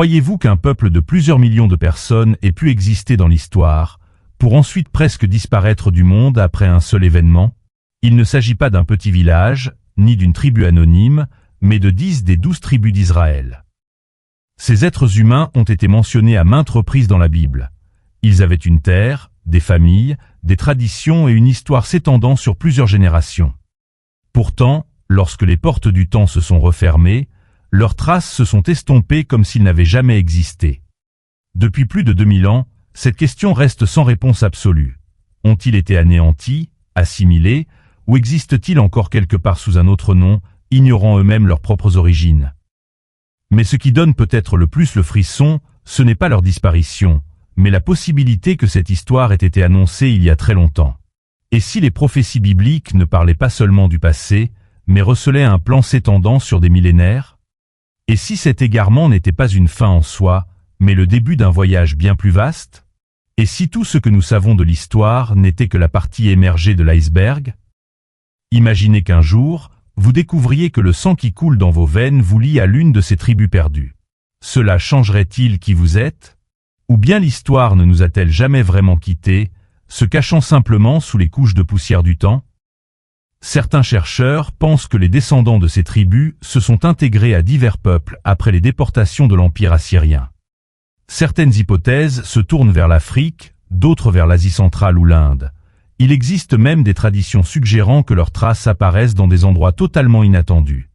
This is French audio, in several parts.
Croyez-vous qu'un peuple de plusieurs millions de personnes ait pu exister dans l'histoire, pour ensuite presque disparaître du monde après un seul événement? Il ne s'agit pas d'un petit village, ni d'une tribu anonyme, mais de 10 des 12 tribus d'Israël. Ces êtres humains ont été mentionnés à maintes reprises dans la Bible. Ils avaient une terre, des familles, des traditions et une histoire s'étendant sur plusieurs générations. Pourtant, lorsque les portes du temps se sont refermées, leurs traces se sont estompées comme s'ils n'avaient jamais existé. Depuis plus de 2000 ans, cette question reste sans réponse absolue. Ont-ils été anéantis, assimilés, ou existent-ils encore quelque part sous un autre nom, ignorant eux-mêmes leurs propres origines? Mais ce qui donne peut-être le plus le frisson, ce n'est pas leur disparition, mais la possibilité que cette histoire ait été annoncée il y a très longtemps. Et si les prophéties bibliques ne parlaient pas seulement du passé, mais recelaient un plan s'étendant sur des millénaires? Et si cet égarement n'était pas une fin en soi, mais le début d'un voyage bien plus vaste? Et si tout ce que nous savons de l'histoire n'était que la partie émergée de l'iceberg? Imaginez qu'un jour, vous découvriez que le sang qui coule dans vos veines vous lie à l'une de ces tribus perdues. Cela changerait-il qui vous êtes? Ou bien l'histoire ne nous a-t-elle jamais vraiment quittés, se cachant simplement sous les couches de poussière du temps? Certains chercheurs pensent que les descendants de ces tribus se sont intégrés à divers peuples après les déportations de l'Empire assyrien. Certaines hypothèses se tournent vers l'Afrique, d'autres vers l'Asie centrale ou l'Inde. Il existe même des traditions suggérant que leurs traces apparaissent dans des endroits totalement inattendus.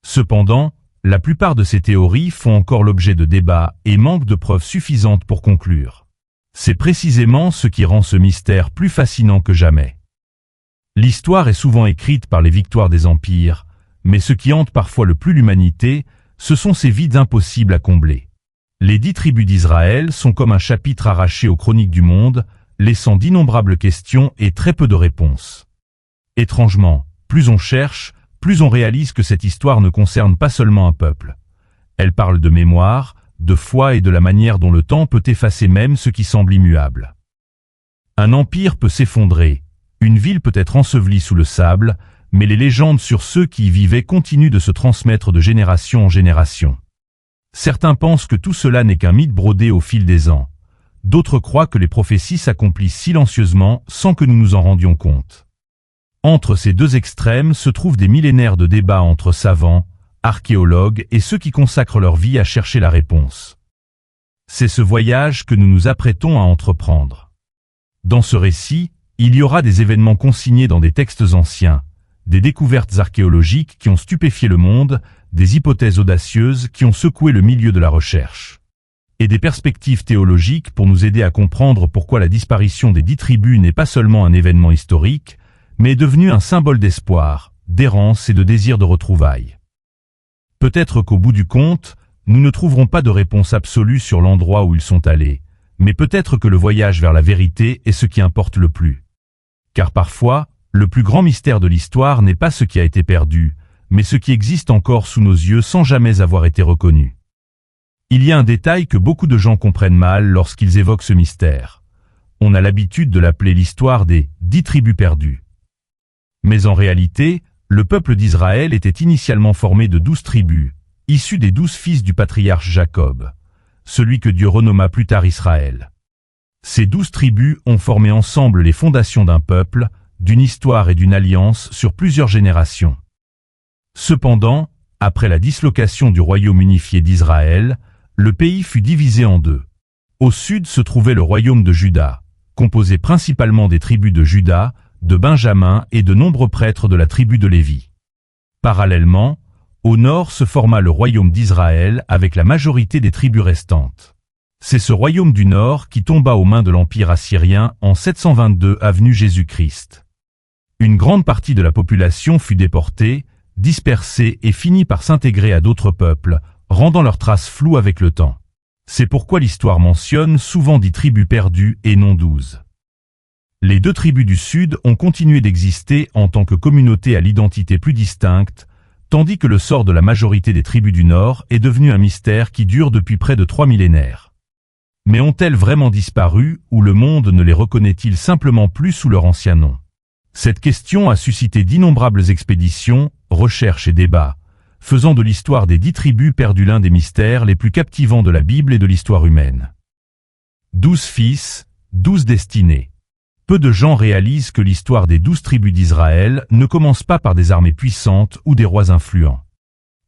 Cependant, la plupart de ces théories font encore l'objet de débats et manquent de preuves suffisantes pour conclure. C'est précisément ce qui rend ce mystère plus fascinant que jamais. L'histoire est souvent écrite par les victoires des empires, mais ce qui hante parfois le plus l'humanité, ce sont ces vides impossibles à combler. Les 10 tribus d'Israël sont comme un chapitre arraché aux chroniques du monde, laissant d'innombrables questions et très peu de réponses. Étrangement, plus on cherche, plus on réalise que cette histoire ne concerne pas seulement un peuple. Elle parle de mémoire, de foi et de la manière dont le temps peut effacer même ce qui semble immuable. Un empire peut s'effondrer, une ville peut être ensevelie sous le sable, mais les légendes sur ceux qui y vivaient continuent de se transmettre de génération en génération. Certains pensent que tout cela n'est qu'un mythe brodé au fil des ans. D'autres croient que les prophéties s'accomplissent silencieusement sans que nous nous en rendions compte. Entre ces deux extrêmes se trouvent des millénaires de débats entre savants, archéologues et ceux qui consacrent leur vie à chercher la réponse. C'est ce voyage que nous nous apprêtons à entreprendre. Dans ce récit, il y aura des événements consignés dans des textes anciens, des découvertes archéologiques qui ont stupéfié le monde, des hypothèses audacieuses qui ont secoué le milieu de la recherche, et des perspectives théologiques pour nous aider à comprendre pourquoi la disparition des 10 tribus n'est pas seulement un événement historique, mais est devenue un symbole d'espoir, d'errance et de désir de retrouvailles. Peut-être qu'au bout du compte, nous ne trouverons pas de réponse absolue sur l'endroit où ils sont allés, mais peut-être que le voyage vers la vérité est ce qui importe le plus. Car parfois, le plus grand mystère de l'histoire n'est pas ce qui a été perdu, mais ce qui existe encore sous nos yeux sans jamais avoir été reconnu. Il y a un détail que beaucoup de gens comprennent mal lorsqu'ils évoquent ce mystère. On a l'habitude de l'appeler l'histoire des 10 tribus perdues. Mais en réalité, le peuple d'Israël était initialement formé de 12 tribus, issues des 12 fils du patriarche Jacob, celui que Dieu renomma plus tard Israël. Ces 12 tribus ont formé ensemble les fondations d'un peuple, d'une histoire et d'une alliance sur plusieurs générations. Cependant, après la dislocation du royaume unifié d'Israël, le pays fut divisé en deux. Au sud se trouvait le royaume de Juda, composé principalement des tribus de Juda, de Benjamin et de nombreux prêtres de la tribu de Lévi. Parallèlement, au nord se forma le royaume d'Israël avec la majorité des tribus restantes. C'est ce royaume du Nord qui tomba aux mains de l'Empire assyrien en 722 avenue Jésus-Christ. Une grande partie de la population fut déportée, dispersée et finit par s'intégrer à d'autres peuples, rendant leurs traces floues avec le temps. C'est pourquoi l'histoire mentionne souvent 10 tribus perdues et non 12. Les 2 tribus du Sud ont continué d'exister en tant que communauté à l'identité plus distincte, tandis que le sort de la majorité des tribus du Nord est devenu un mystère qui dure depuis près de 3 millénaires. Mais ont-elles vraiment disparu ou le monde ne les reconnaît-il simplement plus sous leur ancien nom? Cette question a suscité d'innombrables expéditions, recherches et débats, faisant de l'histoire des 10 tribus perdues l'un des mystères les plus captivants de la Bible et de l'histoire humaine. 12 fils, 12 destinées. Peu de gens réalisent que l'histoire des 12 tribus d'Israël ne commence pas par des armées puissantes ou des rois influents.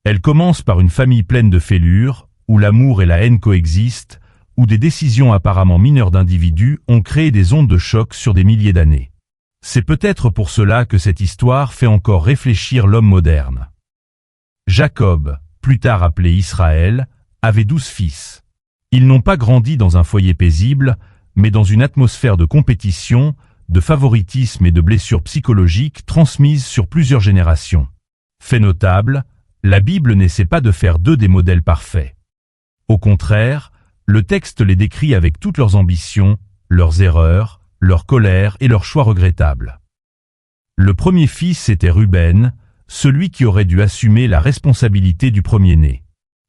Elle commence par une famille pleine de fêlures, où l'amour et la haine coexistent, où des décisions apparemment mineures d'individus ont créé des ondes de choc sur des milliers d'années. C'est peut-être pour cela que cette histoire fait encore réfléchir l'homme moderne. Jacob, plus tard appelé Israël, avait 12 fils. Ils n'ont pas grandi dans un foyer paisible, mais dans une atmosphère de compétition, de favoritisme et de blessures psychologiques transmises sur plusieurs générations. Fait notable, la Bible n'essaie pas de faire d'eux des modèles parfaits. Au contraire, le texte les décrit avec toutes leurs ambitions, leurs erreurs, leur colère et leurs choix regrettables. Le premier fils était Ruben, celui qui aurait dû assumer la responsabilité du premier-né.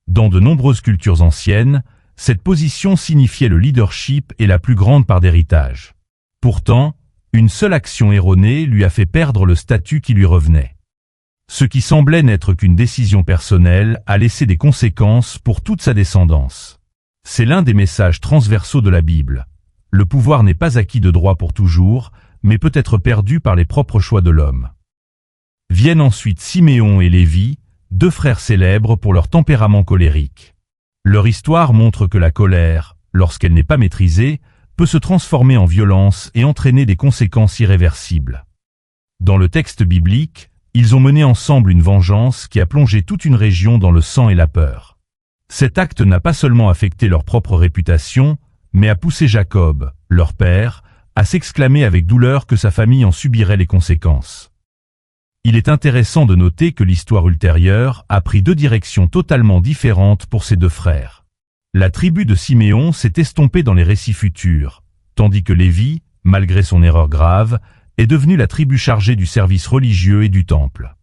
Dans de nombreuses cultures anciennes, cette position signifiait le leadership et la plus grande part d'héritage. Pourtant, une seule action erronée lui a fait perdre le statut qui lui revenait. Ce qui semblait n'être qu'une décision personnelle a laissé des conséquences pour toute sa descendance. C'est l'un des messages transversaux de la Bible. Le pouvoir n'est pas acquis de droit pour toujours, mais peut être perdu par les propres choix de l'homme. Viennent ensuite Siméon et Lévi, 2 frères célèbres pour leur tempérament colérique. Leur histoire montre que la colère, lorsqu'elle n'est pas maîtrisée, peut se transformer en violence et entraîner des conséquences irréversibles. Dans le texte biblique, ils ont mené ensemble une vengeance qui a plongé toute une région dans le sang et la peur. Cet acte n'a pas seulement affecté leur propre réputation, mais a poussé Jacob, leur père, à s'exclamer avec douleur que sa famille en subirait les conséquences. Il est intéressant de noter que l'histoire ultérieure a pris 2 directions totalement différentes pour ces 2 frères. La tribu de Siméon s'est estompée dans les récits futurs, tandis que Lévi, malgré son erreur grave, est devenue la tribu chargée du service religieux et du temple.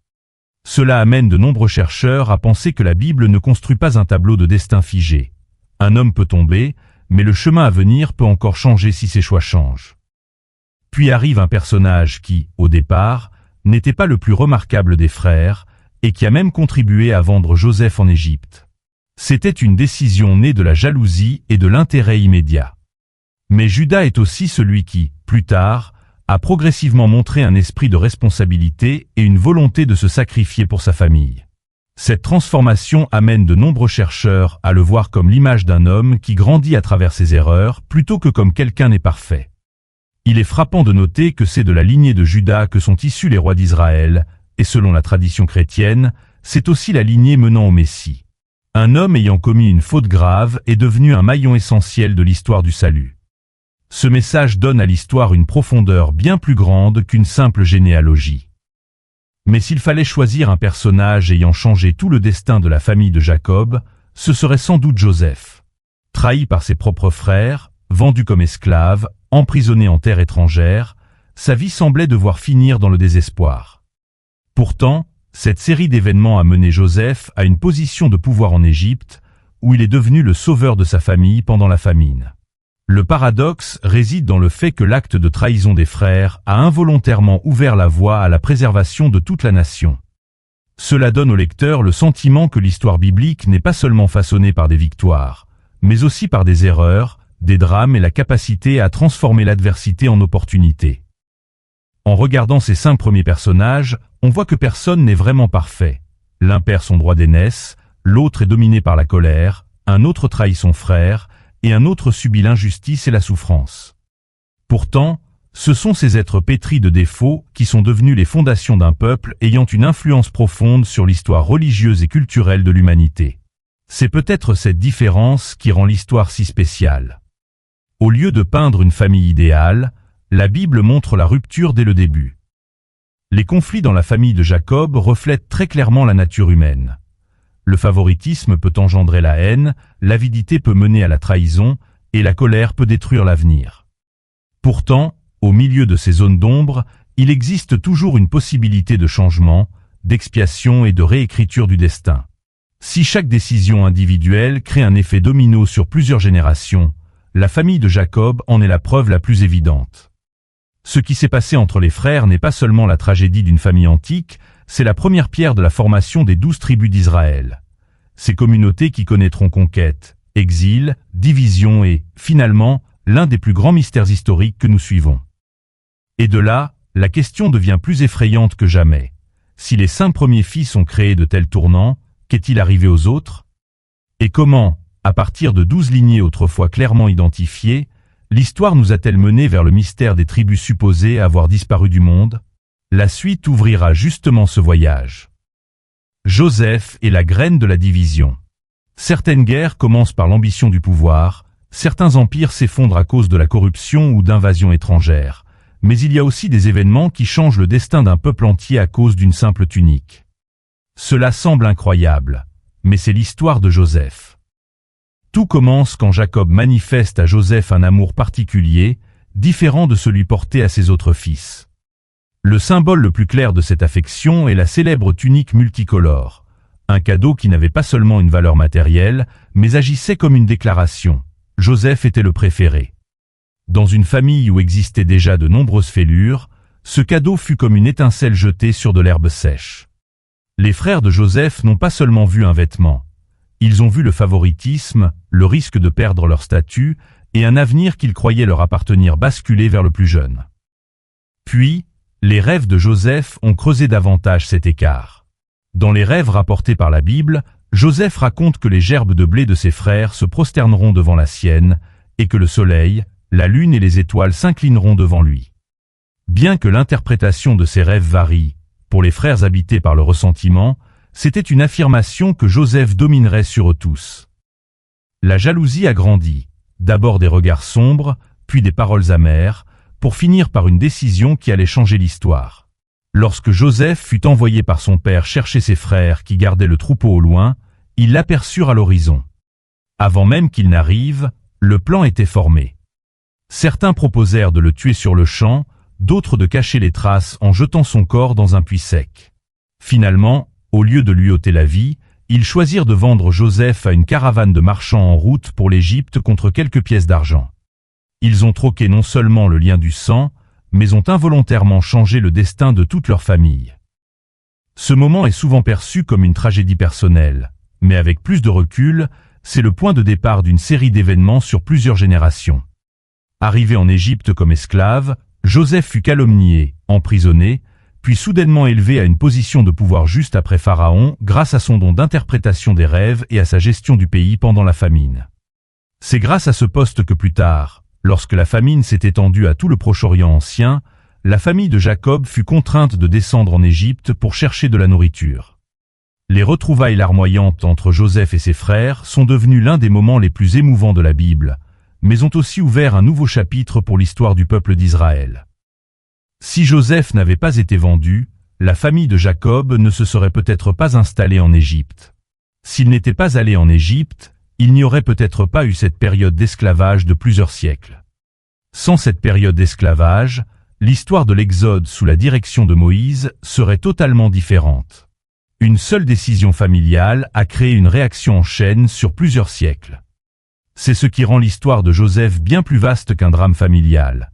Cela amène de nombreux chercheurs à penser que la Bible ne construit pas un tableau de destin figé. Un homme peut tomber, mais le chemin à venir peut encore changer si ses choix changent. Puis arrive un personnage qui, au départ, n'était pas le plus remarquable des frères, et qui a même contribué à vendre Joseph en Égypte. C'était une décision née de la jalousie et de l'intérêt immédiat. Mais Judas est aussi celui qui, plus tard, a progressivement montré un esprit de responsabilité et une volonté de se sacrifier pour sa famille. Cette transformation amène de nombreux chercheurs à le voir comme l'image d'un homme qui grandit à travers ses erreurs plutôt que comme quelqu'un n'est parfait. Il est frappant de noter que c'est de la lignée de Juda que sont issus les rois d'Israël, et selon la tradition chrétienne, c'est aussi la lignée menant au Messie. Un homme ayant commis une faute grave est devenu un maillon essentiel de l'histoire du salut. Ce message donne à l'histoire une profondeur bien plus grande qu'une simple généalogie. Mais s'il fallait choisir un personnage ayant changé tout le destin de la famille de Jacob, ce serait sans doute Joseph. Trahi par ses propres frères, vendu comme esclave, emprisonné en terre étrangère, sa vie semblait devoir finir dans le désespoir. Pourtant, cette série d'événements a mené Joseph à une position de pouvoir en Égypte, où il est devenu le sauveur de sa famille pendant la famine. Le paradoxe réside dans le fait que l'acte de trahison des frères a involontairement ouvert la voie à la préservation de toute la nation. Cela donne au lecteur le sentiment que l'histoire biblique n'est pas seulement façonnée par des victoires, mais aussi par des erreurs, des drames et la capacité à transformer l'adversité en opportunité. En regardant ces 5 premiers personnages, on voit que personne n'est vraiment parfait. L'un perd son droit d'aînesse, l'autre est dominé par la colère, un autre trahit son frère, et un autre subit l'injustice et la souffrance. Pourtant, ce sont ces êtres pétris de défauts qui sont devenus les fondations d'un peuple ayant une influence profonde sur l'histoire religieuse et culturelle de l'humanité. C'est peut-être cette différence qui rend l'histoire si spéciale. Au lieu de peindre une famille idéale, la Bible montre la rupture dès le début. Les conflits dans la famille de Jacob reflètent très clairement la nature humaine. Le favoritisme peut engendrer la haine, l'avidité peut mener à la trahison, et la colère peut détruire l'avenir. Pourtant, au milieu de ces zones d'ombre, il existe toujours une possibilité de changement, d'expiation et de réécriture du destin. Si chaque décision individuelle crée un effet domino sur plusieurs générations, la famille de Jacob en est la preuve la plus évidente. Ce qui s'est passé entre les frères n'est pas seulement la tragédie d'une famille antique, c'est la première pierre de la formation des 12 tribus d'Israël. Ces communautés qui connaîtront conquête, exil, division et, finalement, l'un des plus grands mystères historiques que nous suivons. Et de là, la question devient plus effrayante que jamais. Si les 5 premiers fils ont créé de tels tournants, qu'est-il arrivé aux autres? Et comment, à partir de 12 lignées autrefois clairement identifiées, l'histoire nous a-t-elle mené vers le mystère des tribus supposées avoir disparu du monde? La suite ouvrira justement ce voyage. Joseph est la graine de la division. Certaines guerres commencent par l'ambition du pouvoir, certains empires s'effondrent à cause de la corruption ou d'invasions étrangères, mais il y a aussi des événements qui changent le destin d'un peuple entier à cause d'une simple tunique. Cela semble incroyable, mais c'est l'histoire de Joseph. Tout commence quand Jacob manifeste à Joseph un amour particulier, différent de celui porté à ses autres fils. Le symbole le plus clair de cette affection est la célèbre tunique multicolore, un cadeau qui n'avait pas seulement une valeur matérielle, mais agissait comme une déclaration. Joseph était le préféré. Dans une famille où existaient déjà de nombreuses fêlures, ce cadeau fut comme une étincelle jetée sur de l'herbe sèche. Les frères de Joseph n'ont pas seulement vu un vêtement. Ils ont vu le favoritisme, le risque de perdre leur statut, et un avenir qu'ils croyaient leur appartenir basculer vers le plus jeune. Puis, les rêves de Joseph ont creusé davantage cet écart. Dans les rêves rapportés par la Bible, Joseph raconte que les gerbes de blé de ses frères se prosterneront devant la sienne, et que le soleil, la lune et les étoiles s'inclineront devant lui. Bien que l'interprétation de ces rêves varie, pour les frères habités par le ressentiment, c'était une affirmation que Joseph dominerait sur eux tous. La jalousie a grandi, d'abord des regards sombres, puis des paroles amères, pour finir par une décision qui allait changer l'histoire. Lorsque Joseph fut envoyé par son père chercher ses frères qui gardaient le troupeau au loin, ils l'aperçurent à l'horizon. Avant même qu'il n'arrive, le plan était formé. Certains proposèrent de le tuer sur le champ, d'autres de cacher les traces en jetant son corps dans un puits sec. Finalement, au lieu de lui ôter la vie, ils choisirent de vendre Joseph à une caravane de marchands en route pour l'Égypte contre quelques pièces d'argent. Ils ont troqué non seulement le lien du sang, mais ont involontairement changé le destin de toute leur famille. Ce moment est souvent perçu comme une tragédie personnelle, mais avec plus de recul, c'est le point de départ d'une série d'événements sur plusieurs générations. Arrivé en Égypte comme esclave, Joseph fut calomnié, emprisonné, puis soudainement élevé à une position de pouvoir juste après Pharaon grâce à son don d'interprétation des rêves et à sa gestion du pays pendant la famine. C'est grâce à ce poste que plus tard, lorsque la famine s'est étendue à tout le Proche-Orient ancien, la famille de Jacob fut contrainte de descendre en Égypte pour chercher de la nourriture. Les retrouvailles larmoyantes entre Joseph et ses frères sont devenues l'un des moments les plus émouvants de la Bible, mais ont aussi ouvert un nouveau chapitre pour l'histoire du peuple d'Israël. Si Joseph n'avait pas été vendu, la famille de Jacob ne se serait peut-être pas installée en Égypte. S'il n'était pas allé en Égypte, il n'y aurait peut-être pas eu cette période d'esclavage de plusieurs siècles. Sans cette période d'esclavage, l'histoire de l'Exode sous la direction de Moïse serait totalement différente. Une seule décision familiale a créé une réaction en chaîne sur plusieurs siècles. C'est ce qui rend l'histoire de Joseph bien plus vaste qu'un drame familial.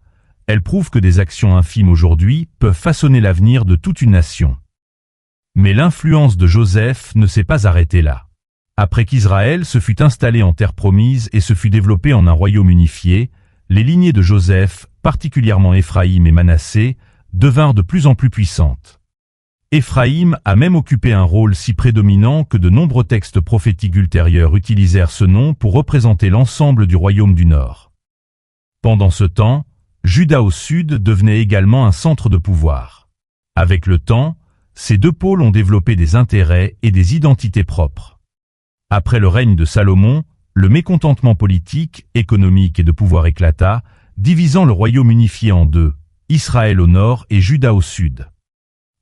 Elle prouve que des actions infimes aujourd'hui peuvent façonner l'avenir de toute une nation. Mais l'influence de Joseph ne s'est pas arrêtée là. Après qu'Israël se fut installé en terre promise et se fut développé en un royaume unifié, les lignées de Joseph, particulièrement Éphraïm et Manassé, devinrent de plus en plus puissantes. Éphraïm a même occupé un rôle si prédominant que de nombreux textes prophétiques ultérieurs utilisèrent ce nom pour représenter l'ensemble du royaume du Nord. Pendant ce temps, Juda au sud devenait également un centre de pouvoir. Avec le temps, ces deux pôles ont développé des intérêts et des identités propres. Après le règne de Salomon, le mécontentement politique, économique et de pouvoir éclata, divisant le royaume unifié en deux, Israël au nord et Juda au sud.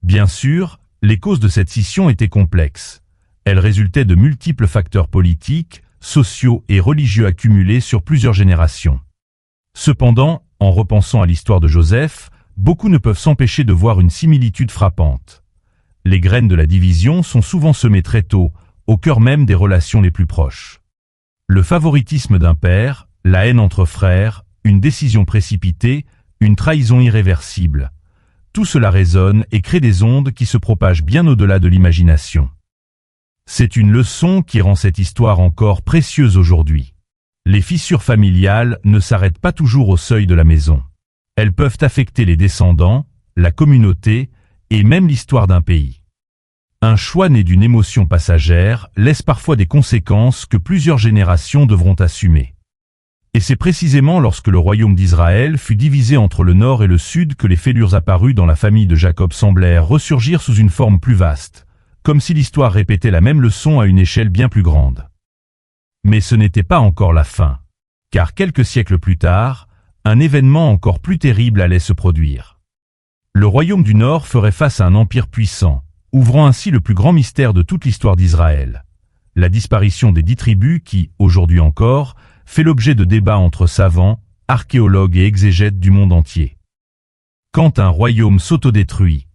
Bien sûr, les causes de cette scission étaient complexes. Elles résultaient de multiples facteurs politiques, sociaux et religieux accumulés sur plusieurs générations. Cependant, en repensant à l'histoire de Joseph, beaucoup ne peuvent s'empêcher de voir une similitude frappante. Les graines de la division sont souvent semées très tôt, au cœur même des relations les plus proches. Le favoritisme d'un père, la haine entre frères, une décision précipitée, une trahison irréversible. tout cela résonne et crée des ondes qui se propagent bien au-delà de l'imagination. C'est une leçon qui rend cette histoire encore précieuse aujourd'hui. Les fissures familiales ne s'arrêtent pas toujours au seuil de la maison. Elles peuvent affecter les descendants, la communauté et même l'histoire d'un pays. Un choix né d'une émotion passagère laisse parfois des conséquences que plusieurs générations devront assumer. Et c'est précisément lorsque le royaume d'Israël fut divisé entre le nord et le sud que les fêlures apparues dans la famille de Jacob semblèrent ressurgir sous une forme plus vaste, comme si l'histoire répétait la même leçon à une échelle bien plus grande. Mais ce n'était pas encore la fin, car quelques siècles plus tard, un événement encore plus terrible allait se produire. Le royaume du Nord ferait face à un empire puissant, ouvrant ainsi le plus grand mystère de toute l'histoire d'Israël, la disparition des 10 tribus qui, aujourd'hui encore, fait l'objet de débats entre savants, archéologues et exégètes du monde entier. Quand un royaume s'autodétruit,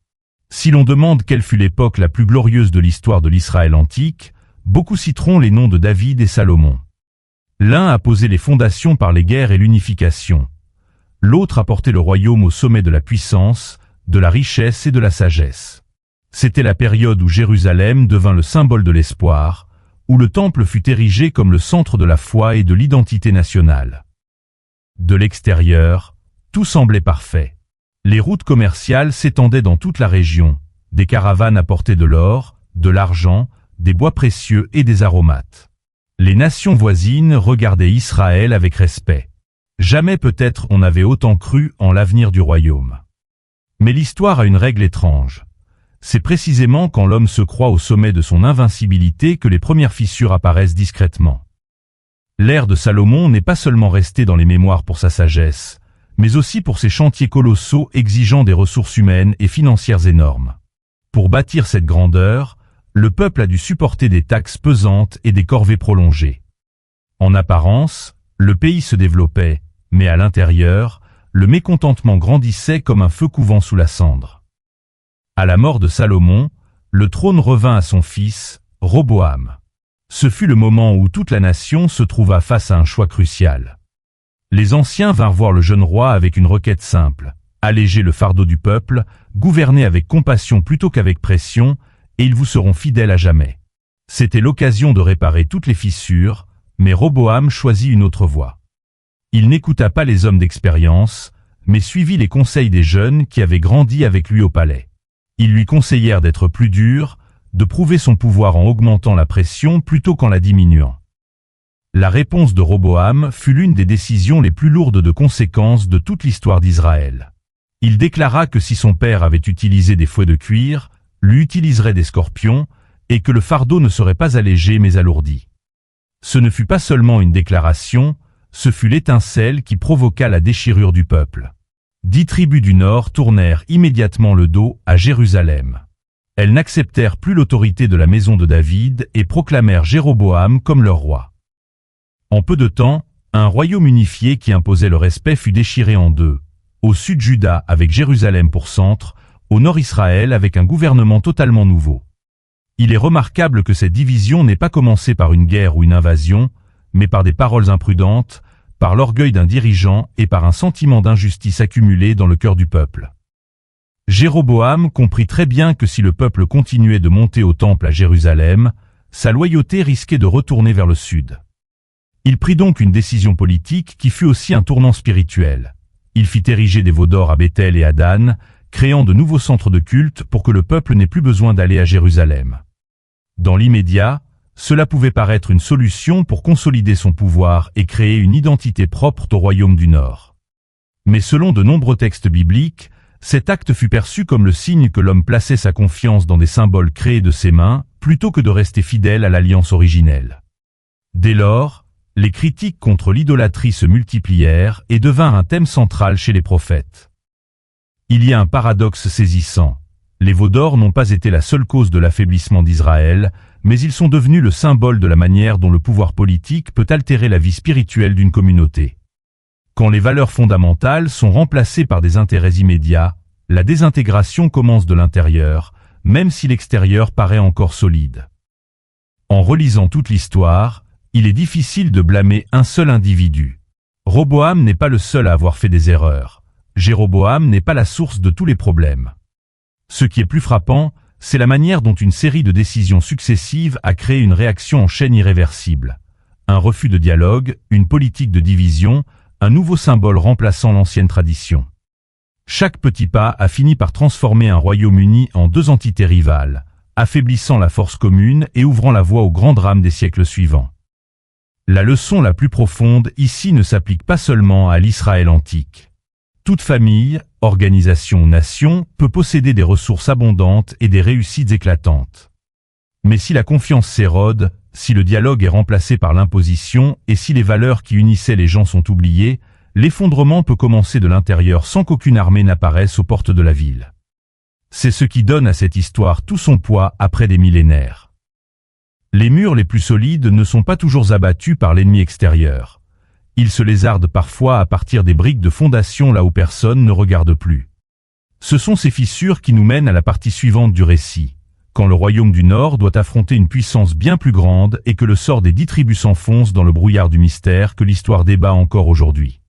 si l'on demande quelle fut l'époque la plus glorieuse de l'histoire de l'Israël antique, beaucoup citeront les noms de David et Salomon. L'un a posé les fondations par les guerres et l'unification. L'autre a porté le royaume au sommet de la puissance, de la richesse et de la sagesse. C'était la période où Jérusalem devint le symbole de l'espoir, où le temple fut érigé comme le centre de la foi et de l'identité nationale. De l'extérieur, tout semblait parfait. Les routes commerciales s'étendaient dans toute la région, des caravanes apportaient de l'or, de l'argent, des bois précieux et des aromates. Les nations voisines regardaient Israël avec respect. Jamais peut-être on n'avait autant cru en l'avenir du royaume. Mais l'histoire a une règle étrange. C'est précisément quand l'homme se croit au sommet de son invincibilité que les premières fissures apparaissent discrètement. L'ère de Salomon n'est pas seulement restée dans les mémoires pour sa sagesse, mais aussi pour ses chantiers colossaux exigeant des ressources humaines et financières énormes. Pour bâtir cette grandeur, le peuple a dû supporter des taxes pesantes et des corvées prolongées. En apparence, le pays se développait, mais à l'intérieur, le mécontentement grandissait comme un feu couvant sous la cendre. À la mort de Salomon, le trône revint à son fils, Roboam. Ce fut le moment où toute la nation se trouva face à un choix crucial. Les anciens vinrent voir le jeune roi avec une requête simple, alléger le fardeau du peuple, gouverner avec compassion plutôt qu'avec pression, et ils vous seront fidèles à jamais. C'était l'occasion de réparer toutes les fissures, mais Roboam choisit une autre voie. Il n'écouta pas les hommes d'expérience, mais suivit les conseils des jeunes qui avaient grandi avec lui au palais. Ils lui conseillèrent d'être plus dur, de prouver son pouvoir en augmentant la pression plutôt qu'en la diminuant. La réponse de Roboam fut l'une des décisions les plus lourdes de conséquences de toute l'histoire d'Israël. Il déclara que si son père avait utilisé des fouets de cuir, lui utiliserait des scorpions, et que le fardeau ne serait pas allégé mais alourdi. Ce ne fut pas seulement une déclaration, ce fut l'étincelle qui provoqua la déchirure du peuple. 10 tribus du Nord tournèrent immédiatement le dos à Jérusalem. Elles n'acceptèrent plus l'autorité de la maison de David et proclamèrent Jéroboam comme leur roi. En peu de temps, un royaume unifié qui imposait le respect fut déchiré en deux. Au sud Juda avec Jérusalem pour centre, au nord Israël avec un gouvernement totalement nouveau. Il est remarquable que cette division n'ait pas commencé par une guerre ou une invasion, mais par des paroles imprudentes, par l'orgueil d'un dirigeant et par un sentiment d'injustice accumulé dans le cœur du peuple. Jéroboam comprit très bien que si le peuple continuait de monter au temple à Jérusalem, sa loyauté risquait de retourner vers le sud. Il prit donc une décision politique qui fut aussi un tournant spirituel. Il fit ériger des veaux d'or à Béthel et à Dan, créant de nouveaux centres de culte pour que le peuple n'ait plus besoin d'aller à Jérusalem. Dans l'immédiat, cela pouvait paraître une solution pour consolider son pouvoir et créer une identité propre au royaume du Nord. Mais selon de nombreux textes bibliques, cet acte fut perçu comme le signe que l'homme plaçait sa confiance dans des symboles créés de ses mains, plutôt que de rester fidèle à l'alliance originelle. Dès lors, les critiques contre l'idolâtrie se multiplièrent et devinrent un thème central chez les prophètes. Il y a un paradoxe saisissant. Les veaux d'or n'ont pas été la seule cause de l'affaiblissement d'Israël, mais ils sont devenus le symbole de la manière dont le pouvoir politique peut altérer la vie spirituelle d'une communauté. Quand les valeurs fondamentales sont remplacées par des intérêts immédiats, la désintégration commence de l'intérieur, même si l'extérieur paraît encore solide. En relisant toute l'histoire, il est difficile de blâmer un seul individu. Roboam n'est pas le seul à avoir fait des erreurs. Jéroboam n'est pas la source de tous les problèmes. Ce qui est plus frappant, c'est la manière dont une série de décisions successives a créé une réaction en chaîne irréversible. Un refus de dialogue, une politique de division, un nouveau symbole remplaçant l'ancienne tradition. Chaque petit pas a fini par transformer un royaume uni en deux entités rivales, affaiblissant la force commune et ouvrant la voie au grand drame des siècles suivants. La leçon la plus profonde ici ne s'applique pas seulement à l'Israël antique. Toute famille, organisation ou nation peut posséder des ressources abondantes et des réussites éclatantes. Mais si la confiance s'érode, si le dialogue est remplacé par l'imposition et si les valeurs qui unissaient les gens sont oubliées, l'effondrement peut commencer de l'intérieur sans qu'aucune armée n'apparaisse aux portes de la ville. C'est ce qui donne à cette histoire tout son poids après des millénaires. Les murs les plus solides ne sont pas toujours abattus par l'ennemi extérieur. Ils se lézardent parfois à partir des briques de fondation là où personne ne regarde plus. Ce sont ces fissures qui nous mènent à la partie suivante du récit, quand le royaume du Nord doit affronter une puissance bien plus grande et que le sort des 10 tribus s'enfonce dans le brouillard du mystère que l'histoire débat encore aujourd'hui.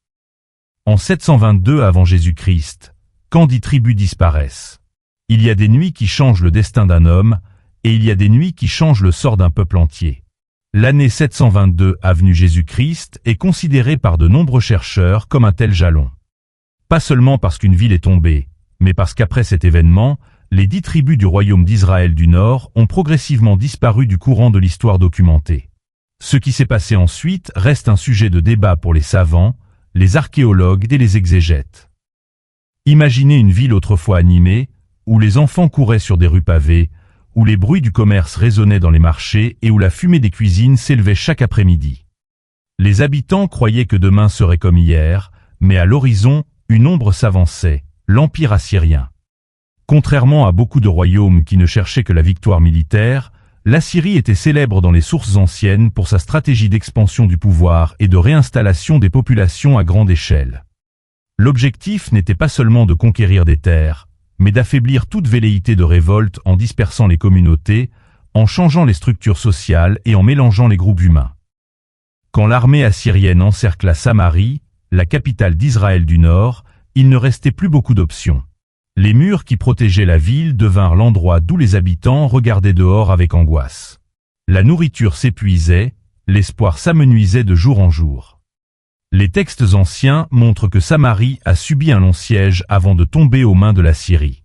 En 722 avant Jésus-Christ, quand 10 tribus disparaissent, il y a des nuits qui changent le destin d'un homme, et il y a des nuits qui changent le sort d'un peuple entier. L'année 722 avenue Jésus-Christ est considérée par de nombreux chercheurs comme un tel jalon. Pas seulement parce qu'une ville est tombée, mais parce qu'après cet événement, les 10 tribus du royaume d'Israël du Nord ont progressivement disparu du courant de l'histoire documentée. Ce qui s'est passé ensuite reste un sujet de débat pour les savants, les archéologues et les exégètes. Imaginez une ville autrefois animée, où les enfants couraient sur des rues pavées, où les bruits du commerce résonnaient dans les marchés et où la fumée des cuisines s'élevait chaque après-midi. Les habitants croyaient que demain serait comme hier, mais à l'horizon, une ombre s'avançait, l'Empire assyrien. Contrairement à beaucoup de royaumes qui ne cherchaient que la victoire militaire, l'Assyrie était célèbre dans les sources anciennes pour sa stratégie d'expansion du pouvoir et de réinstallation des populations à grande échelle. L'objectif n'était pas seulement de conquérir des terres, mais d'affaiblir toute velléité de révolte en dispersant les communautés, en changeant les structures sociales et en mélangeant les groupes humains. Quand l'armée assyrienne encercla Samarie, la capitale d'Israël du Nord, il ne restait plus beaucoup d'options. Les murs qui protégeaient la ville devinrent l'endroit d'où les habitants regardaient dehors avec angoisse. La nourriture s'épuisait, l'espoir s'amenuisait de jour en jour. Les textes anciens montrent que Samarie a subi un long siège avant de tomber aux mains de la Syrie.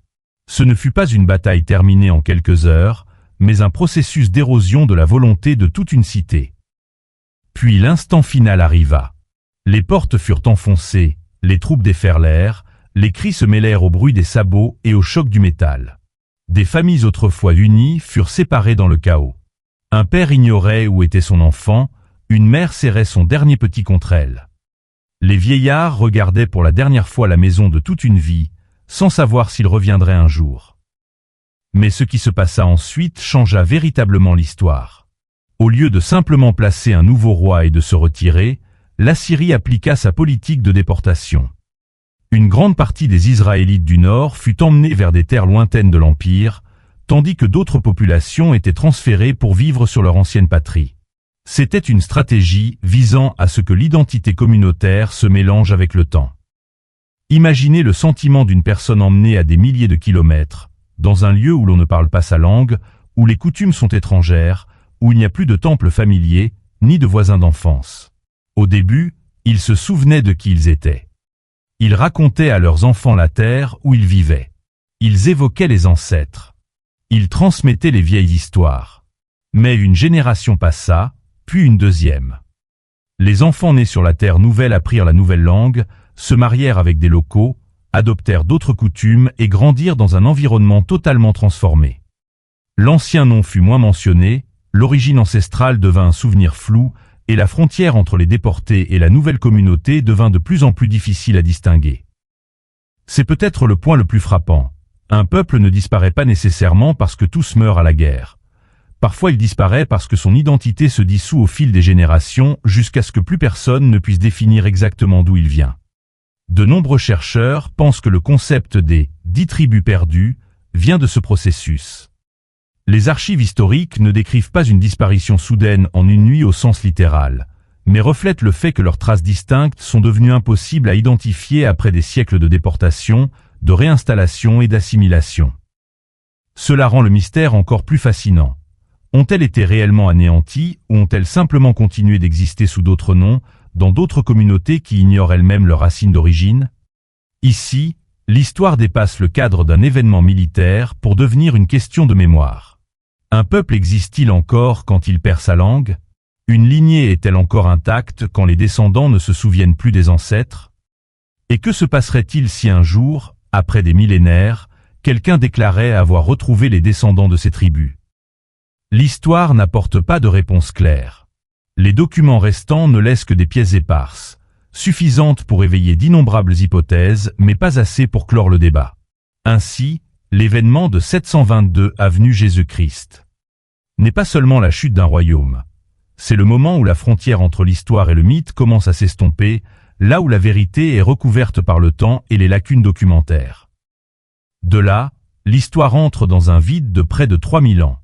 Ce ne fut pas une bataille terminée en quelques heures, mais un processus d'érosion de la volonté de toute une cité. Puis l'instant final arriva. Les portes furent enfoncées, les troupes déferlèrent, les cris se mêlèrent au bruit des sabots et au choc du métal. Des familles autrefois unies furent séparées dans le chaos. Un père ignorait où était son enfant, une mère serrait son dernier petit contre elle. Les vieillards regardaient pour la dernière fois la maison de toute une vie, sans savoir s'ils reviendraient un jour. Mais ce qui se passa ensuite changea véritablement l'histoire. Au lieu de simplement placer un nouveau roi et de se retirer, l'Assyrie appliqua sa politique de déportation. Une grande partie des Israélites du Nord fut emmenée vers des terres lointaines de l'Empire, tandis que d'autres populations étaient transférées pour vivre sur leur ancienne patrie. C'était une stratégie visant à ce que l'identité communautaire se mélange avec le temps. Imaginez le sentiment d'une personne emmenée à des milliers de kilomètres, dans un lieu où l'on ne parle pas sa langue, où les coutumes sont étrangères, où il n'y a plus de temple familier, ni de voisins d'enfance. Au début, ils se souvenaient de qui ils étaient. Ils racontaient à leurs enfants la terre où ils vivaient. Ils évoquaient les ancêtres. Ils transmettaient les vieilles histoires. Mais une génération passa, puis une deuxième. Les enfants nés sur la terre nouvelle apprirent la nouvelle langue, se marièrent avec des locaux, adoptèrent d'autres coutumes et grandirent dans un environnement totalement transformé. L'ancien nom fut moins mentionné, l'origine ancestrale devint un souvenir flou, et la frontière entre les déportés et la nouvelle communauté devint de plus en plus difficile à distinguer. C'est peut-être le point le plus frappant. Un peuple ne disparaît pas nécessairement parce que tous meurent à la guerre. Parfois il disparaît parce que son identité se dissout au fil des générations jusqu'à ce que plus personne ne puisse définir exactement d'où il vient. De nombreux chercheurs pensent que le concept des 10 tribus perdues vient de ce processus. Les archives historiques ne décrivent pas une disparition soudaine en une nuit au sens littéral, mais reflètent le fait que leurs traces distinctes sont devenues impossibles à identifier après des siècles de déportation, de réinstallation et d'assimilation. Cela rend le mystère encore plus fascinant. Ont-elles été réellement anéanties ou ont-elles simplement continué d'exister sous d'autres noms, dans d'autres communautés qui ignorent elles-mêmes leurs racines d'origine? Ici, l'histoire dépasse le cadre d'un événement militaire pour devenir une question de mémoire. Un peuple existe-t-il encore quand il perd sa langue? Une lignée est-elle encore intacte quand les descendants ne se souviennent plus des ancêtres? Et que se passerait-il si un jour, après des millénaires, quelqu'un déclarait avoir retrouvé les descendants de ces tribus? L'histoire n'apporte pas de réponse claire. Les documents restants ne laissent que des pièces éparses, suffisantes pour éveiller d'innombrables hypothèses, mais pas assez pour clore le débat. Ainsi, l'événement de 722 avenue Jésus-Christ n'est pas seulement la chute d'un royaume. C'est le moment où la frontière entre l'histoire et le mythe commence à s'estomper, là où la vérité est recouverte par le temps et les lacunes documentaires. De là, l'histoire entre dans un vide de près de 3000 ans.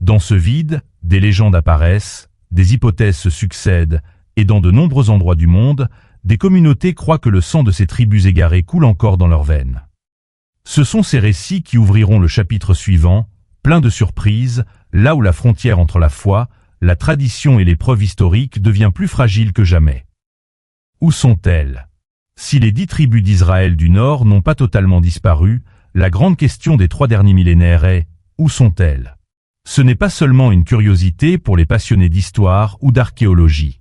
Dans ce vide, des légendes apparaissent, des hypothèses se succèdent, et dans de nombreux endroits du monde, des communautés croient que le sang de ces tribus égarées coule encore dans leurs veines. Ce sont ces récits qui ouvriront le chapitre suivant, plein de surprises, là où la frontière entre la foi, la tradition et les preuves historiques devient plus fragile que jamais. Où sont-elles? Si les 10 tribus d'Israël du Nord n'ont pas totalement disparu, la grande question des 3 derniers millénaires est « Où sont-elles » Ce n'est pas seulement une curiosité pour les passionnés d'histoire ou d'archéologie.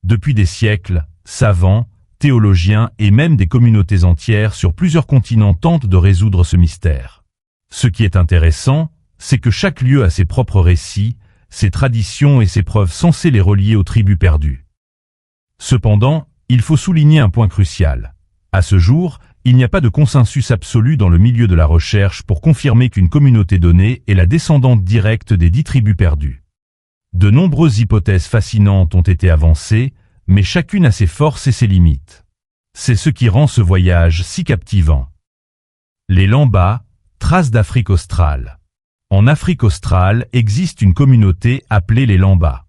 Depuis des siècles, savants, théologiens et même des communautés entières sur plusieurs continents tentent de résoudre ce mystère. Ce qui est intéressant, c'est que chaque lieu a ses propres récits, ses traditions et ses preuves censées les relier aux tribus perdues. Cependant, il faut souligner un point crucial. À ce jour, il n'y a pas de consensus absolu dans le milieu de la recherche pour confirmer qu'une communauté donnée est la descendante directe des 10 tribus perdues. De nombreuses hypothèses fascinantes ont été avancées, mais chacune a ses forces et ses limites. C'est ce qui rend ce voyage si captivant. Les Lambas, traces d'Afrique australe. En Afrique australe existe une communauté appelée les Lambas.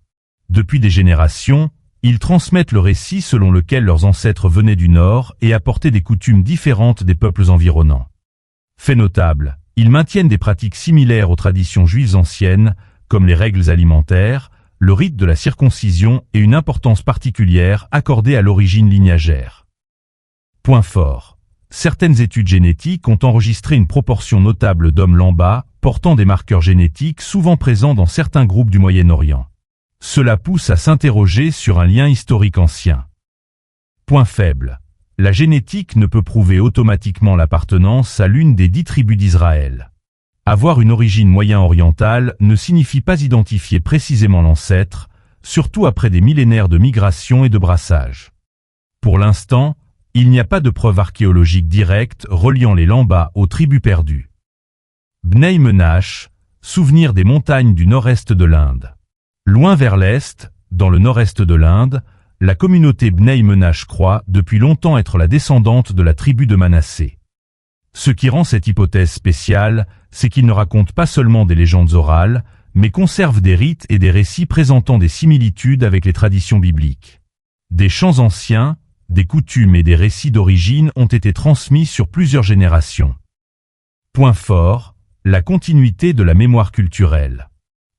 Depuis des générations, ils transmettent le récit selon lequel leurs ancêtres venaient du Nord et apportaient des coutumes différentes des peuples environnants. Fait notable, ils maintiennent des pratiques similaires aux traditions juives anciennes, comme les règles alimentaires, le rite de la circoncision et une importance particulière accordée à l'origine lignagère. Point fort. Certaines études génétiques ont enregistré une proportion notable d'hommes Lambas portant des marqueurs génétiques souvent présents dans certains groupes du Moyen-Orient. Cela pousse à s'interroger sur un lien historique ancien. Point faible. La génétique ne peut prouver automatiquement l'appartenance à l'une des 10 tribus d'Israël. Avoir une origine moyen-orientale ne signifie pas identifier précisément l'ancêtre, surtout après des millénaires de migration et de brassage. Pour l'instant, il n'y a pas de preuves archéologiques directes reliant les Lambas aux tribus perdues. Bnei Menache, souvenir des montagnes du nord-est de l'Inde. Loin vers l'est, dans le nord-est de l'Inde, la communauté Bnei Menache croit depuis longtemps être la descendante de la tribu de Manassé. Ce qui rend cette hypothèse spéciale, c'est qu'il ne raconte pas seulement des légendes orales, mais conserve des rites et des récits présentant des similitudes avec les traditions bibliques. Des chants anciens, des coutumes et des récits d'origine ont été transmis sur plusieurs générations. Point fort, la continuité de la mémoire culturelle.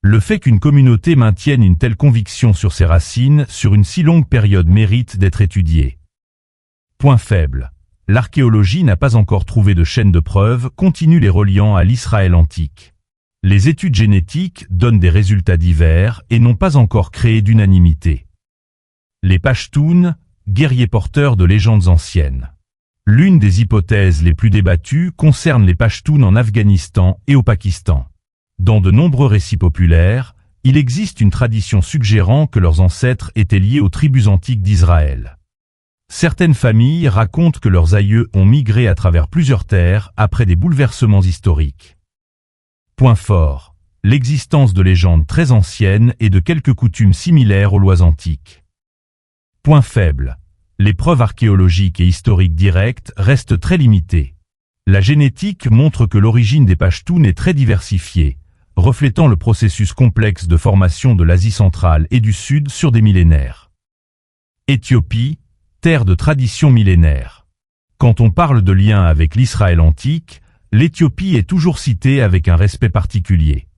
Le fait qu'une communauté maintienne une telle conviction sur ses racines sur une si longue période mérite d'être étudié. Point faible. L'archéologie n'a pas encore trouvé de chaîne de preuves continue les reliant à l'Israël antique. Les études génétiques donnent des résultats divers et n'ont pas encore créé d'unanimité. Les Pashtuns, guerriers porteurs de légendes anciennes. L'une des hypothèses les plus débattues concerne les Pashtuns en Afghanistan et au Pakistan. Dans de nombreux récits populaires, il existe une tradition suggérant que leurs ancêtres étaient liés aux tribus antiques d'Israël. Certaines familles racontent que leurs aïeux ont migré à travers plusieurs terres après des bouleversements historiques. Point fort, l'existence de légendes très anciennes et de quelques coutumes similaires aux lois antiques. Point faible, les preuves archéologiques et historiques directes restent très limitées. La génétique montre que l'origine des Pashtuns est très diversifiée, reflétant le processus complexe de formation de l'Asie centrale et du Sud sur des millénaires. Éthiopie, terre de tradition millénaire. Quand on parle de lien avec l'Israël antique, l'Éthiopie est toujours citée avec un respect particulier.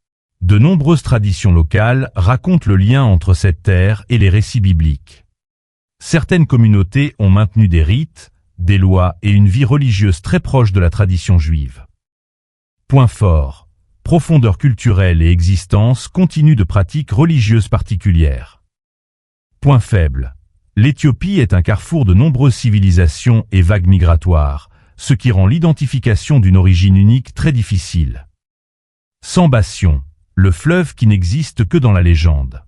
De nombreuses traditions locales racontent le lien entre cette terre et les récits bibliques. Certaines communautés ont maintenu des rites, des lois et une vie religieuse très proche de la tradition juive. Point fort, profondeur culturelle et existence continue de pratiques religieuses particulières. Point faible, l'Éthiopie est un carrefour de nombreuses civilisations et vagues migratoires, ce qui rend l'identification d'une origine unique très difficile. Sambation, le fleuve qui n'existe que dans la légende.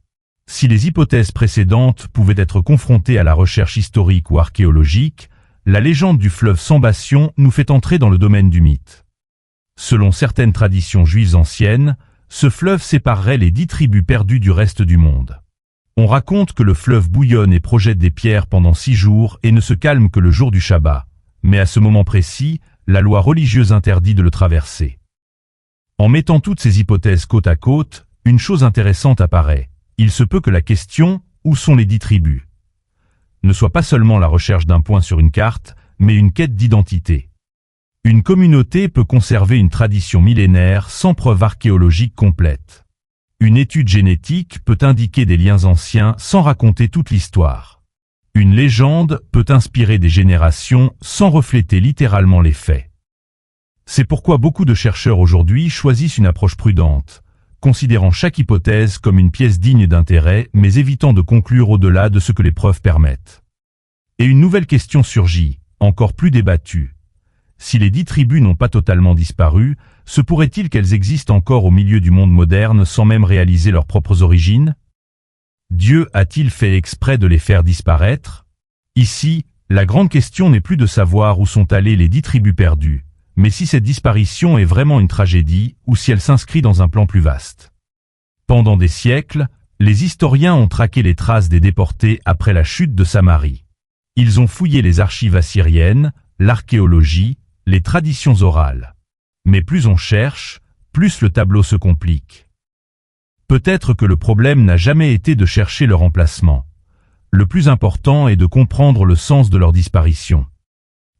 Si les hypothèses précédentes pouvaient être confrontées à la recherche historique ou archéologique, la légende du fleuve Sambation nous fait entrer dans le domaine du mythe. Selon certaines traditions juives anciennes, ce fleuve séparerait les 10 tribus perdues du reste du monde. On raconte que le fleuve bouillonne et projette des pierres pendant 6 jours et ne se calme que le jour du Shabbat, mais à ce moment précis, la loi religieuse interdit de le traverser. En mettant toutes ces hypothèses côte à côte, une chose intéressante apparaît. Il se peut que la question « Où sont les 10 tribus ?» ne soit pas seulement la recherche d'un point sur une carte, mais une quête d'identité. Une communauté peut conserver une tradition millénaire sans preuve archéologique complète. Une étude génétique peut indiquer des liens anciens sans raconter toute l'histoire. Une légende peut inspirer des générations sans refléter littéralement les faits. C'est pourquoi beaucoup de chercheurs aujourd'hui choisissent une approche prudente, considérant chaque hypothèse comme une pièce digne d'intérêt, mais évitant de conclure au-delà de ce que les preuves permettent. Et une nouvelle question surgit, encore plus débattue. Si les 10 tribus n'ont pas totalement disparu, se pourrait-il qu'elles existent encore au milieu du monde moderne sans même réaliser leurs propres origines? Dieu a-t-il fait exprès de les faire disparaître? Ici, la grande question n'est plus de savoir où sont allées les 10 tribus perdues, mais si cette disparition est vraiment une tragédie ou si elle s'inscrit dans un plan plus vaste. Pendant des siècles, les historiens ont traqué les traces des déportés après la chute de Samarie. Ils ont fouillé les archives assyriennes, l'archéologie, les traditions orales. Mais plus on cherche, plus le tableau se complique. Peut-être que le problème n'a jamais été de chercher leur emplacement. Le plus important est de comprendre le sens de leur disparition.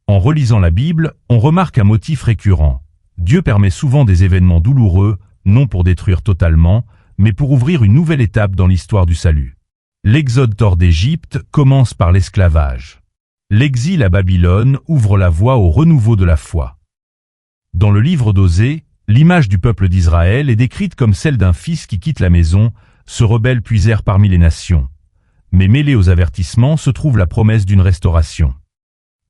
En relisant la Bible, on remarque un motif récurrent. Dieu permet souvent des événements douloureux, non pour détruire totalement, mais pour ouvrir une nouvelle étape dans l'histoire du salut. L'exode hors d'Égypte commence par l'esclavage. L'exil à Babylone ouvre la voie au renouveau de la foi. Dans le livre d'Osée, l'image du peuple d'Israël est décrite comme celle d'un fils qui quitte la maison, se rebelle puis erre parmi les nations. Mais mêlée aux avertissements se trouve la promesse d'une restauration.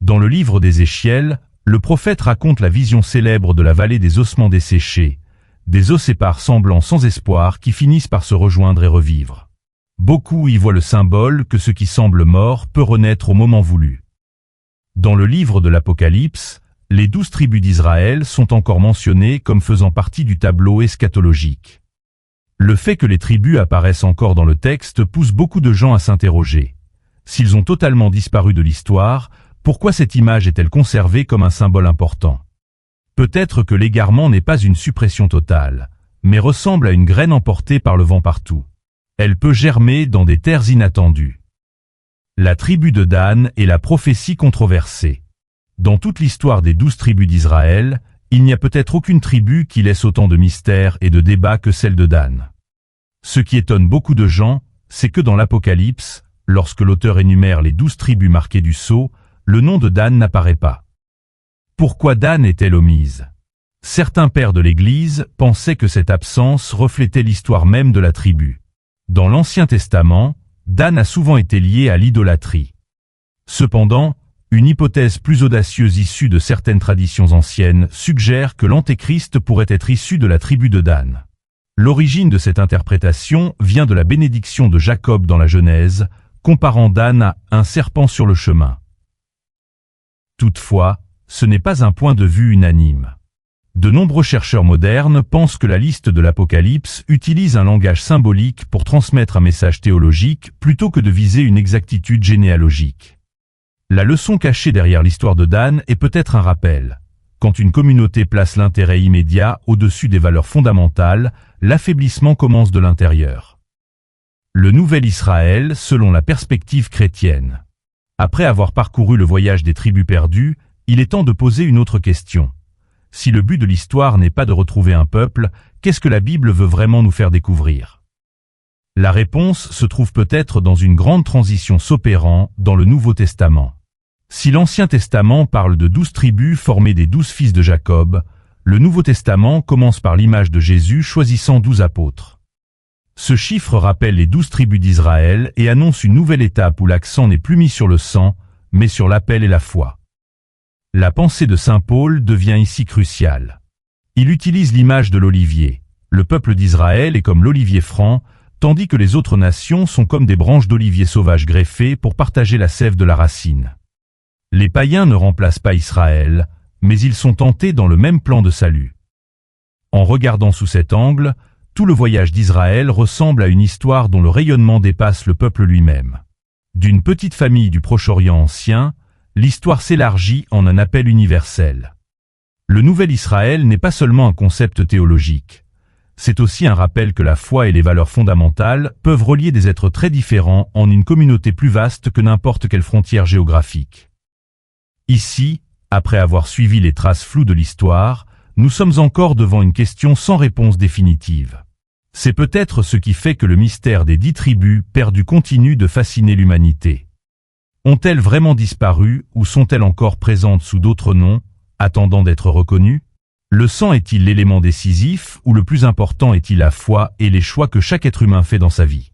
Dans le livre d'Ézéchiel, le prophète raconte la vision célèbre de la vallée des ossements desséchés, des os épars semblants sans espoir qui finissent par se rejoindre et revivre. Beaucoup y voient le symbole que ce qui semble mort peut renaître au moment voulu. Dans le livre de l'Apocalypse, les 12 tribus d'Israël sont encore mentionnées comme faisant partie du tableau eschatologique. Le fait que les tribus apparaissent encore dans le texte pousse beaucoup de gens à s'interroger. S'ils ont totalement disparu de l'histoire, pourquoi cette image est-elle conservée comme un symbole important? Peut-être que l'égarement n'est pas une suppression totale, mais ressemble à une graine emportée par le vent partout. Elle peut germer dans des terres inattendues. La tribu de Dan est la prophétie controversée. Dans toute l'histoire des 12 tribus d'Israël, il n'y a peut-être aucune tribu qui laisse autant de mystères et de débats que celle de Dan. Ce qui étonne beaucoup de gens, c'est que dans l'Apocalypse, lorsque l'auteur énumère les 12 tribus marquées du sceau, le nom de Dan n'apparaît pas. Pourquoi Dan est-elle omise? Certains pères de l'Église pensaient que cette absence reflétait l'histoire même de la tribu. Dans l'Ancien Testament, Dan a souvent été lié à l'idolâtrie. Cependant, une hypothèse plus audacieuse issue de certaines traditions anciennes suggère que l'Antéchrist pourrait être issu de la tribu de Dan. L'origine de cette interprétation vient de la bénédiction de Jacob dans la Genèse, comparant Dan à un serpent sur le chemin. Toutefois, ce n'est pas un point de vue unanime. De nombreux chercheurs modernes pensent que la liste de l'Apocalypse utilise un langage symbolique pour transmettre un message théologique plutôt que de viser une exactitude généalogique. La leçon cachée derrière l'histoire de Dan est peut-être un rappel. Quand une communauté place l'intérêt immédiat au-dessus des valeurs fondamentales, l'affaiblissement commence de l'intérieur. Le nouvel Israël selon la perspective chrétienne. Après avoir parcouru le voyage des tribus perdues, il est temps de poser une autre question. Si le but de l'histoire n'est pas de retrouver un peuple, qu'est-ce que la Bible veut vraiment nous faire découvrir? La réponse se trouve peut-être dans une grande transition s'opérant dans le Nouveau Testament. Si l'Ancien Testament parle de 12 tribus formées des 12 fils de Jacob, le Nouveau Testament commence par l'image de Jésus choisissant 12 apôtres. Ce chiffre rappelle les 12 tribus d'Israël et annonce une nouvelle étape où l'accent n'est plus mis sur le sang, mais sur l'appel et la foi. La pensée de saint Paul devient ici cruciale. Il utilise l'image de l'olivier. Le peuple d'Israël est comme l'olivier franc, tandis que les autres nations sont comme des branches d'olivier sauvages greffées pour partager la sève de la racine. Les païens ne remplacent pas Israël, mais ils sont tentés dans le même plan de salut. En regardant sous cet angle, tout le voyage d'Israël ressemble à une histoire dont le rayonnement dépasse le peuple lui-même. D'une petite famille du Proche-Orient ancien, l'histoire s'élargit en un appel universel. Le nouvel Israël n'est pas seulement un concept théologique. C'est aussi un rappel que la foi et les valeurs fondamentales peuvent relier des êtres très différents en une communauté plus vaste que n'importe quelle frontière géographique. Ici, après avoir suivi les traces floues de l'histoire, nous sommes encore devant une question sans réponse définitive. C'est peut-être ce qui fait que le mystère des 10 tribus perdues continue de fasciner l'humanité. Ont-elles vraiment disparu ou sont-elles encore présentes sous d'autres noms, attendant d'être reconnues? Le sang est-il l'élément décisif ou le plus important est-il la foi et les choix que chaque être humain fait dans sa vie?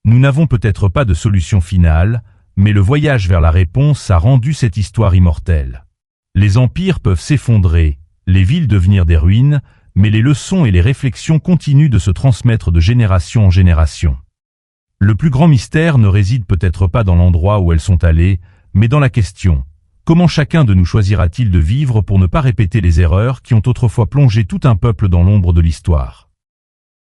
Nous n'avons peut-être pas de solution finale, mais le voyage vers la réponse a rendu cette histoire immortelle. Les empires peuvent s'effondrer, les villes devenir des ruines, mais les leçons et les réflexions continuent de se transmettre de génération en génération. Le plus grand mystère ne réside peut-être pas dans l'endroit où elles sont allées, mais dans la question: comment chacun de nous choisira-t-il de vivre pour ne pas répéter les erreurs qui ont autrefois plongé tout un peuple dans l'ombre de l'histoire?